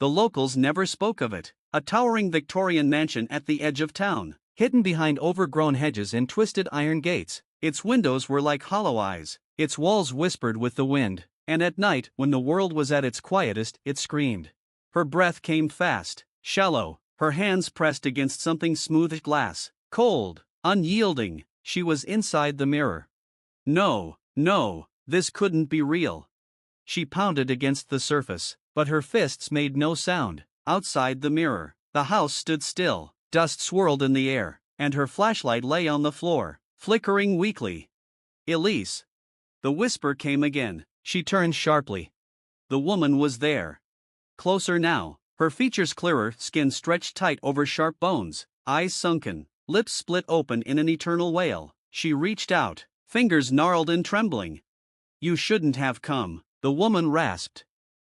The locals never spoke of it. A towering Victorian mansion at the edge of town, hidden behind overgrown hedges and twisted iron gates. Its windows were like hollow eyes, its walls whispered with the wind, and at night, when the world was at its quietest, it screamed. Her breath came fast, shallow, her hands pressed against something smooth as glass, cold, unyielding. She was inside the mirror. No, no, this couldn't be real. She pounded against the surface, but her fists made no sound. Outside the mirror, the house stood still, dust swirled in the air, and her flashlight lay on the floor, flickering weakly. Elise. The whisper came again. She turned sharply. The woman was there. Closer now, her features clearer, skin stretched tight over sharp bones, eyes sunken, lips split open in an eternal wail. She reached out, fingers gnarled and trembling. You shouldn't have come, the woman rasped.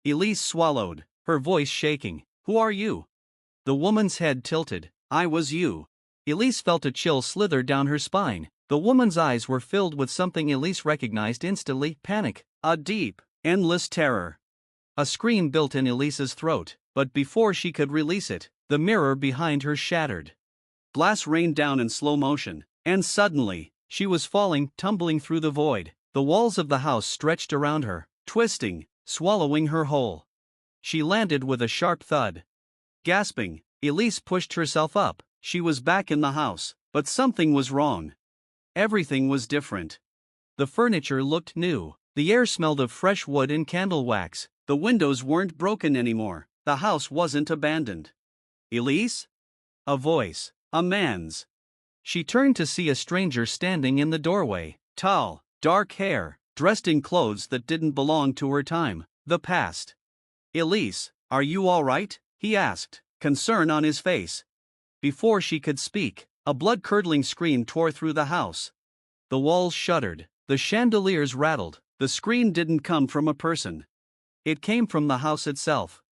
Elise swallowed, her voice shaking. Who are you? The woman's head tilted. I was you. Elise felt a chill slither down her spine. The woman's eyes were filled with something Elise recognized instantly: panic, a deep, endless terror. A scream built in Elise's throat, but before she could release it, the mirror behind her shattered. Glass rained down in slow motion, and suddenly, she was falling, tumbling through the void. The walls of the house stretched around her, twisting, swallowing her whole. She landed with a sharp thud. Gasping, Elise pushed herself up. She was back in the house, but something was wrong. Everything was different. The furniture looked new. The air smelled of fresh wood and candle wax. The windows weren't broken anymore. The house wasn't abandoned. Elise? A voice. A man's. She turned to see a stranger standing in the doorway. Tall, dark hair, dressed in clothes that didn't belong to her time, the past. Elise, are you all right? He asked, concern on his face. Before she could speak, a blood-curdling scream tore through the house. The walls shuddered, the chandeliers rattled. The scream didn't come from a person. It came from the house itself.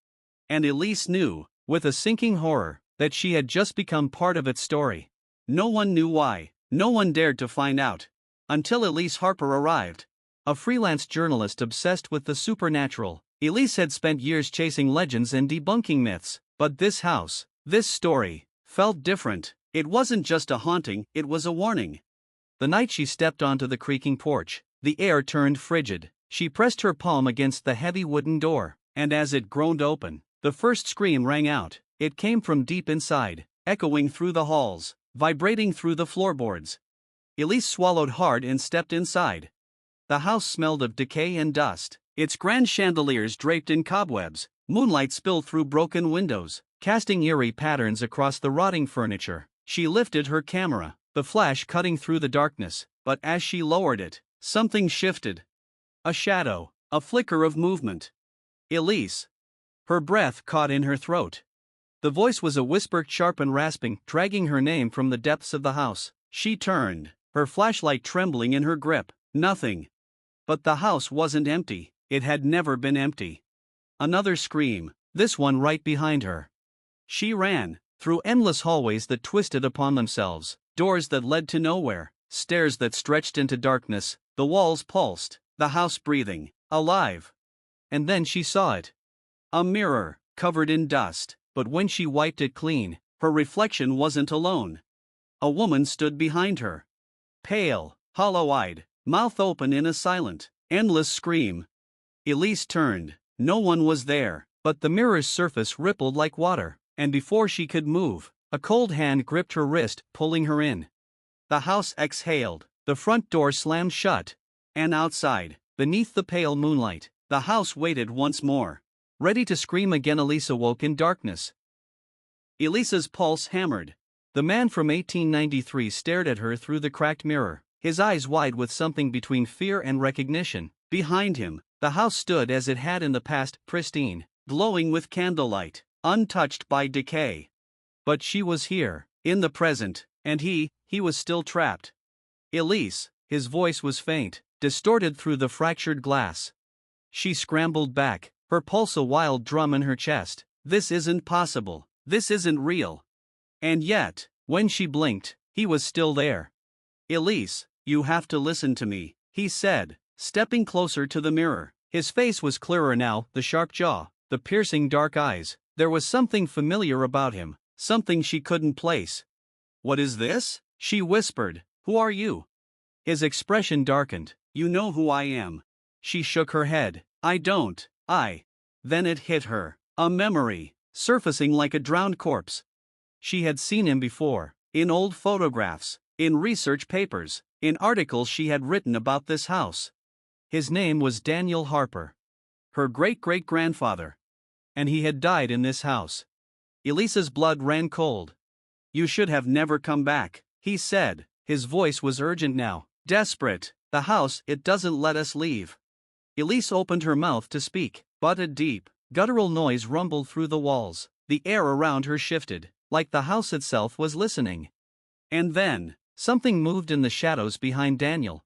And Elise knew, with a sinking horror, that she had just become part of its story. No one knew why, no one dared to find out. Until Elise Harper arrived. A freelance journalist obsessed with the supernatural. Elise had spent years chasing legends and debunking myths, but this house, this story, felt different. It wasn't just a haunting, it was a warning. The night she stepped onto the creaking porch, the air turned frigid. She pressed her palm against the heavy wooden door, and as it groaned open, the first scream rang out. It came from deep inside, echoing through the halls, vibrating through the floorboards. Elise swallowed hard and stepped inside. The house smelled of decay and dust. Its grand chandeliers draped in cobwebs, moonlight spilled through broken windows, casting eerie patterns across the rotting furniture. She lifted her camera, the flash cutting through the darkness, but as she lowered it, something shifted. A shadow, a flicker of movement. Elise. Her breath caught in her throat. The voice was a whisper, sharp and rasping, dragging her name from the depths of the house. She turned, her flashlight trembling in her grip. Nothing. But the house wasn't empty. It had never been empty. Another scream, this one right behind her. She ran, through endless hallways that twisted upon themselves, doors that led to nowhere, stairs that stretched into darkness. The walls pulsed, the house breathing, alive. And then she saw it. A mirror, covered in dust, but when she wiped it clean, her reflection wasn't alone. A woman stood behind her. Pale, hollow-eyed, mouth open in a silent, endless scream. Elise turned. No one was there, but the mirror's surface rippled like water, and before she could move, a cold hand gripped her wrist, pulling her in. The house exhaled, the front door slammed shut, and outside, beneath the pale moonlight, the house waited once more. Ready to scream again, Elise awoke in darkness. Elise's pulse hammered. The man from 1893 stared at her through the cracked mirror, his eyes wide with something between fear and recognition. Behind him, the house stood as it had in the past, pristine, glowing with candlelight, untouched by decay. But she was here, in the present, and he was still trapped. Elise, his voice was faint, distorted through the fractured glass. She scrambled back, her pulse a wild drum in her chest. This isn't possible, this isn't real. And yet, when she blinked, he was still there. Elise, you have to listen to me, he said, stepping closer to the mirror. His face was clearer now, the sharp jaw, the piercing dark eyes. There was something familiar about him, something she couldn't place. "What is this?" she whispered. "Who are you?" His expression darkened. "You know who I am." She shook her head. "I don't. Then it hit her. A memory, surfacing like a drowned corpse. She had seen him before, in old photographs, in research papers, in articles she had written about this house. His name was Daniel Harper. Her great-great-grandfather. And he had died in this house. Elisa's blood ran cold. "You should have never come back," he said. His voice was urgent now, desperate. "The house, it doesn't let us leave." Elise opened her mouth to speak, but a deep, guttural noise rumbled through the walls. The air around her shifted, like the house itself was listening. And then, something moved in the shadows behind Daniel.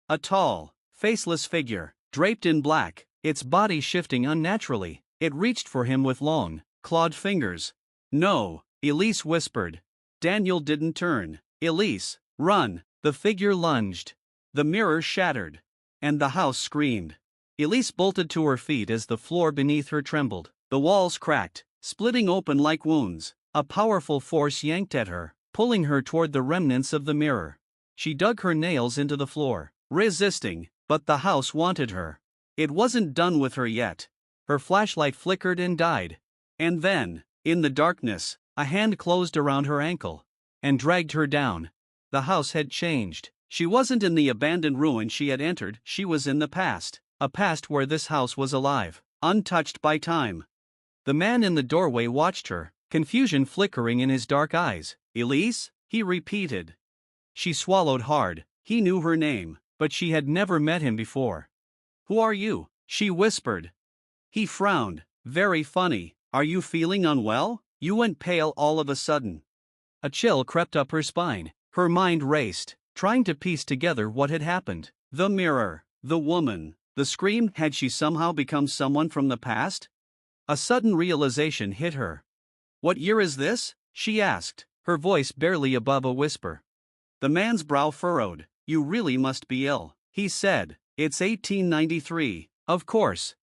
A tall, faceless figure, draped in black, its body shifting unnaturally. It reached for him with long, clawed fingers. "No," Elise whispered. Daniel didn't turn. "Elise, run!" The figure lunged. The mirror shattered. And the house screamed. Elise bolted to her feet as the floor beneath her trembled. The walls cracked, splitting open like wounds. A powerful force yanked at her, pulling her toward the remnants of the mirror. She dug her nails into the floor, resisting, but the house wanted her. It wasn't done with her yet. Her flashlight flickered and died. And then, in the darkness, a hand closed around her ankle and dragged her down. The house had changed. She wasn't in the abandoned ruin she had entered, she was in the past. A past where this house was alive, untouched by time. The man in the doorway watched her, confusion flickering in his dark eyes. "Elise?" he repeated. She swallowed hard. He knew her name, but she had never met him before. "Who are you?" she whispered. He frowned. "Very funny. Are you feeling unwell? You went pale all of a sudden." A chill crept up her spine. Her mind raced, trying to piece together what had happened. The mirror, the woman, the scream. Had she somehow become someone from the past? A sudden realization hit her. "What year is this?" she asked, her voice barely above a whisper. The man's brow furrowed. "You really must be ill," he said. "It's 1893, of course."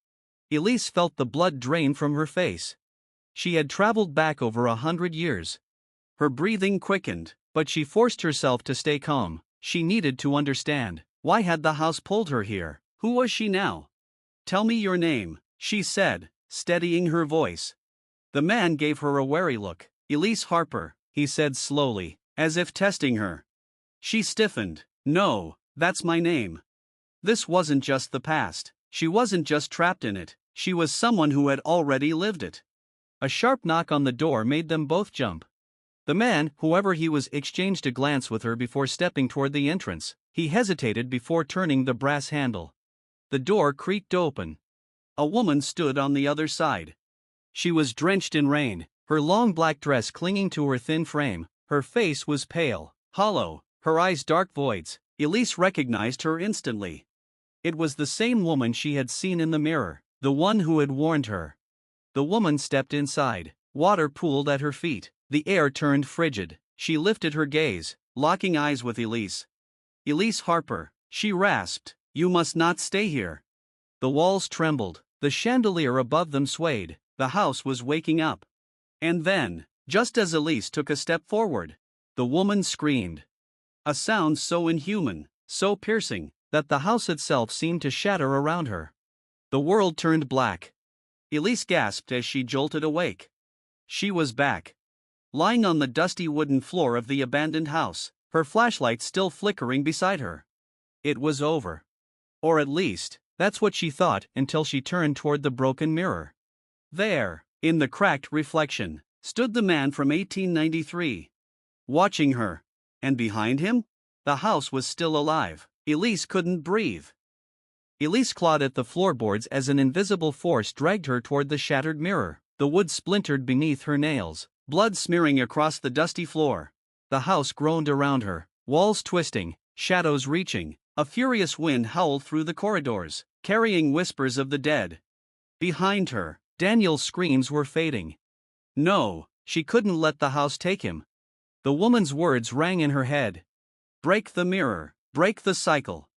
Elise felt the blood drain from her face. She had traveled back over 100 years. Her breathing quickened, but she forced herself to stay calm. She needed to understand. Why had the house pulled her here? Who was she now? "Tell me your name," she said, steadying her voice. The man gave her a wary look. "Elise Harper," he said slowly, as if testing her. She stiffened. "No, that's my name." This wasn't just the past. She wasn't just trapped in it. She was someone who had already lived it. A sharp knock on the door made them both jump. The man, whoever he was, exchanged a glance with her before stepping toward the entrance. He hesitated before turning the brass handle. The door creaked open. A woman stood on the other side. She was drenched in rain, her long black dress clinging to her thin frame. Her face was pale, hollow, her eyes dark voids. Elise recognized her instantly. It was the same woman she had seen in the mirror, the one who had warned her. The woman stepped inside. Water pooled at her feet. The air turned frigid. She lifted her gaze, locking eyes with Elise. "Elise Harper," she rasped, "you must not stay here." The walls trembled. The chandelier above them swayed. The house was waking up. And then, just as Elise took a step forward, the woman screamed. A sound so inhuman, so piercing, that the house itself seemed to shatter around her. The world turned black. Elise gasped as she jolted awake. She was back. Lying on the dusty wooden floor of the abandoned house, her flashlight still flickering beside her. It was over. Or at least, that's what she thought until she turned toward the broken mirror. There, in the cracked reflection, stood the man from 1893. Watching her. And behind him? The house was still alive. Elise couldn't breathe. Elise clawed at the floorboards as an invisible force dragged her toward the shattered mirror. The wood splintered beneath her nails, blood smearing across the dusty floor. The house groaned around her, walls twisting, shadows reaching. A furious wind howled through the corridors, carrying whispers of the dead. Behind her, Daniel's screams were fading. No, she couldn't let the house take him. The woman's words rang in her head. "Break the mirror, break the cycle."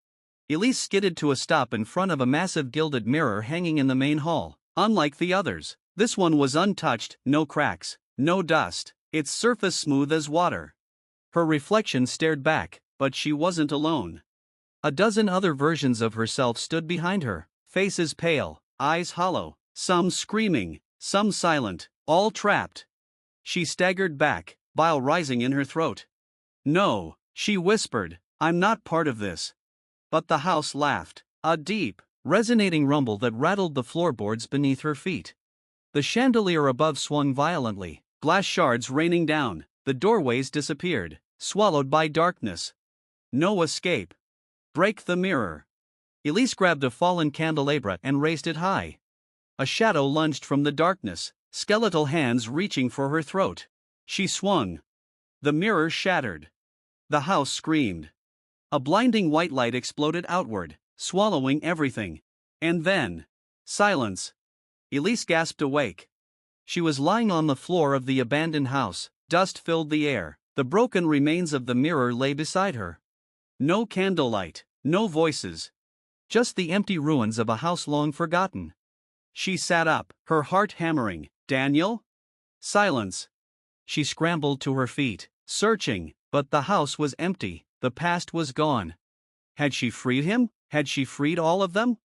Elise skidded to a stop in front of a massive gilded mirror hanging in the main hall. Unlike the others, this one was untouched, no cracks, no dust, its surface smooth as water. Her reflection stared back, but she wasn't alone. A dozen other versions of herself stood behind her, faces pale, eyes hollow, some screaming, some silent, all trapped. She staggered back, bile rising in her throat. "No," she whispered, "I'm not part of this." But the house laughed, a deep, resonating rumble that rattled the floorboards beneath her feet. The chandelier above swung violently, glass shards raining down, the doorways disappeared, swallowed by darkness. No escape. Break the mirror. Elise grabbed a fallen candelabra and raised it high. A shadow lunged from the darkness, skeletal hands reaching for her throat. She swung. The mirror shattered. The house screamed. A blinding white light exploded outward, swallowing everything. And then, silence. Elise gasped awake. She was lying on the floor of the abandoned house, dust filled the air, the broken remains of the mirror lay beside her. No candlelight, no voices. Just the empty ruins of a house long forgotten. She sat up, her heart hammering. Daniel? Silence. She scrambled to her feet, searching, but the house was empty, the past was gone. Had she freed him? Had she freed all of them?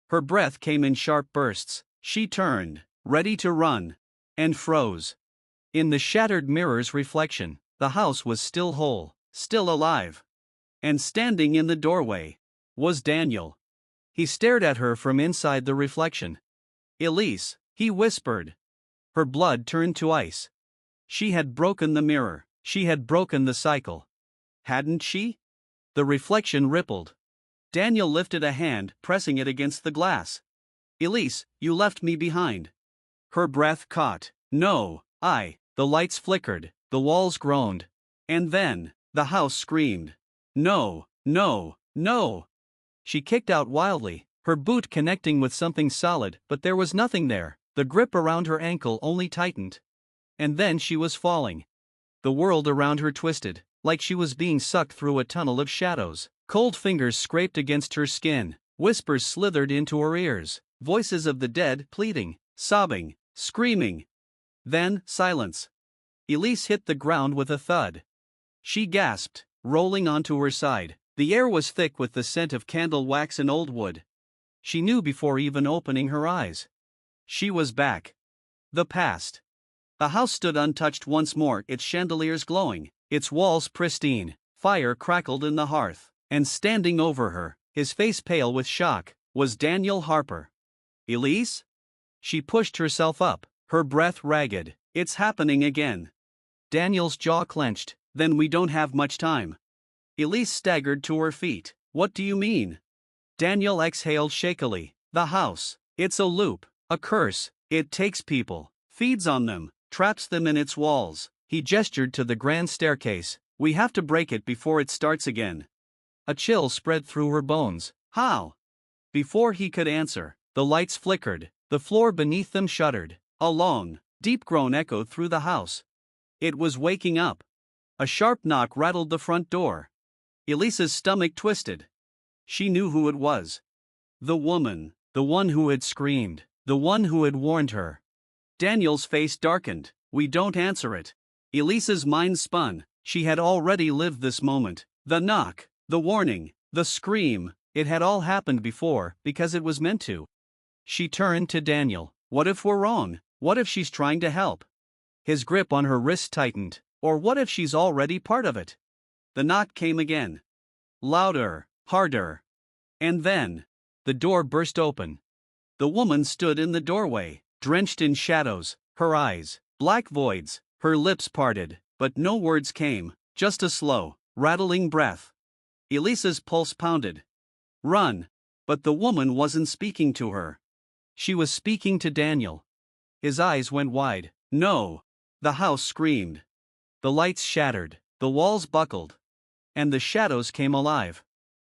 Her breath came in sharp bursts. She turned, ready to run, and froze. In the shattered mirror's reflection, the house was still whole, still alive. And standing in the doorway was Daniel. He stared at her from inside the reflection. "Elise," he whispered. Her blood turned to ice. She had broken the mirror, she had broken the cycle. Hadn't she? The reflection rippled. Daniel lifted a hand, pressing it against the glass. "Elise, you left me behind." Her breath caught. "No, The lights flickered, the walls groaned. And then, the house screamed. "No, no, no!" She kicked out wildly, her boot connecting with something solid, but there was nothing there. The grip around her ankle only tightened. And then she was falling. The world around her twisted, like she was being sucked through a tunnel of shadows. Cold fingers scraped against her skin, whispers slithered into her ears, voices of the dead pleading, sobbing, screaming. Then, silence. Elise hit the ground with a thud. She gasped, rolling onto her side. The air was thick with the scent of candle wax and old wood. She knew before even opening her eyes. She was back. The past. The house stood untouched once more, its chandeliers glowing, its walls pristine. Fire crackled in the hearth. And standing over her, his face pale with shock, was Daniel Harper. "Elise?" She pushed herself up, her breath ragged. "It's happening again." Daniel's jaw clenched. "Then we don't have much time." Elise staggered to her feet. "What do you mean?" Daniel exhaled shakily. "The house. It's a loop, a curse. It takes people, feeds on them, traps them in its walls." He gestured to the grand staircase. "We have to break it before it starts again." A chill spread through her bones. "How?" Before he could answer, the lights flickered, the floor beneath them shuddered. A long, deep groan echoed through the house. It was waking up. A sharp knock rattled the front door. Elise's stomach twisted. She knew who it was. The woman, the one who had screamed, the one who had warned her. Daniel's face darkened. "We don't answer it." Elise's mind spun. She had already lived this moment. The knock, the warning, the scream, it had all happened before, because it was meant to. She turned to Daniel. "What if we're wrong? What if she's trying to help?" His grip on her wrist tightened. "Or what if she's already part of it?" The knock came again. Louder, harder. And then, the door burst open. The woman stood in the doorway, drenched in shadows, her eyes, black voids, her lips parted, but no words came, just a slow, rattling breath. Elise's pulse pounded. "Run!" But the woman wasn't speaking to her. She was speaking to Daniel. His eyes went wide. "No!" The house screamed. The lights shattered, the walls buckled. And the shadows came alive.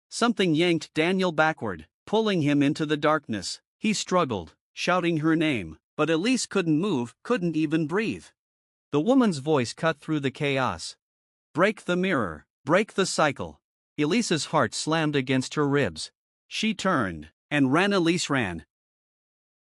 Something yanked Daniel backward, pulling him into the darkness. He struggled, shouting her name, but Elise couldn't move, couldn't even breathe. The woman's voice cut through the chaos. "Break the mirror, break the cycle." Elise's heart slammed against her ribs. She turned and ran. Elise ran,